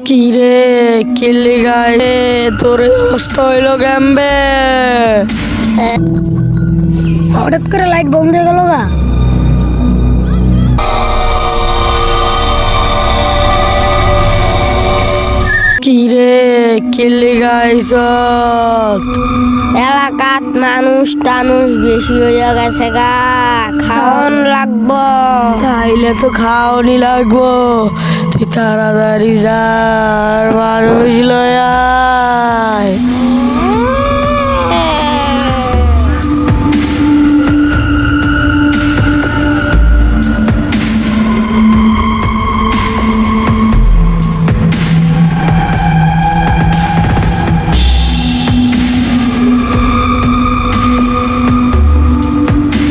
কিরে কিল্লি গায়ে তোর অবস্থা হইলো কেমবে? হঠাৎ করে লাইট বন্ধ হয়ে গেল গা। কিরে কিল্লি গাইছ? এলাকাত মানুষ টানুষ বেশি হইয়া গেছে গা, খাওয়ান লাগবো। তাইলে তো খাওয়ানি লাগবো, তুই তাড়াতাড়ি যা আর মানুষ লয় আয়।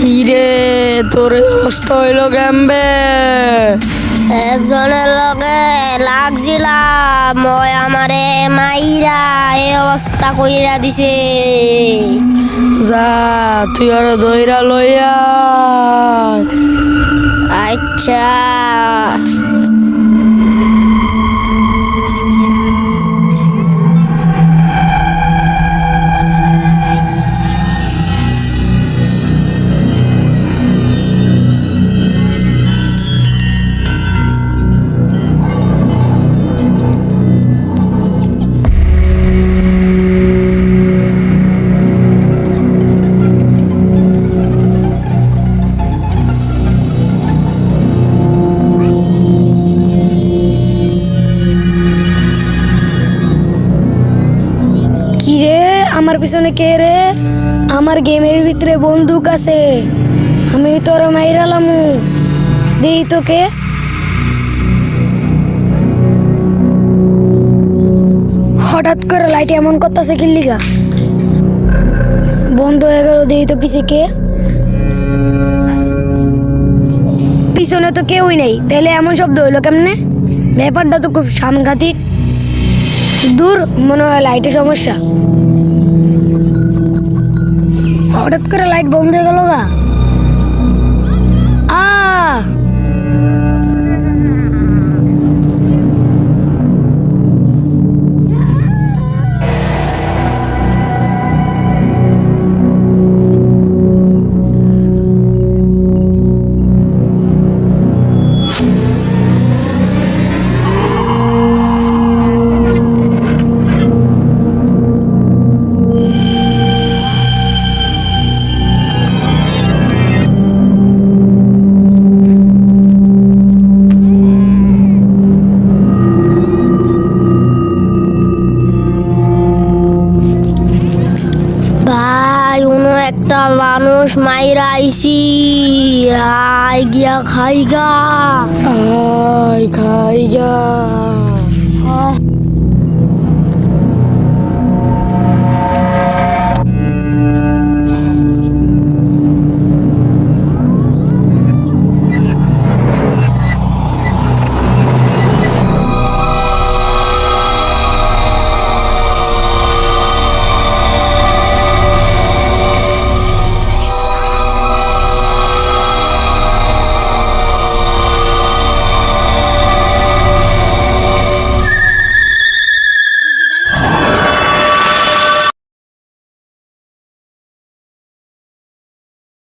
কিরে তোর অবস্থা হইলো কেমবে? একজনের লগে লাগছিলাম, ওই আমারে মাইরা এ অবস্থা কইরা দিছে। যা তুই আর দইরা লইয়া আয়। আচ্ছা কিরে আমার পিছনে কে রে? আমার গেমের ভিতরে বন্দুক আছে, আমি তোর মাইরালামু, দেই তোকে। হঠাৎ করে লাইট এমন করতেছে কি লিগা? বন্ধ হয়ে গেল, দেই তো পিছে কে? পিছনে তো কেউই নেই, তাহলে এমন শব্দ হইলো কেমনে? ব্যাপারটা তো খুব সাংঘাতিক। দূর, মনে হয় লাইটের সমস্যা। হঠাৎ করে লাইট বন্ধ হয়ে গেল গা। ভাই, উনো একটা মানুষ মাইরা আইছি, আয় গিয়া খাইগা। আয় খাইগা।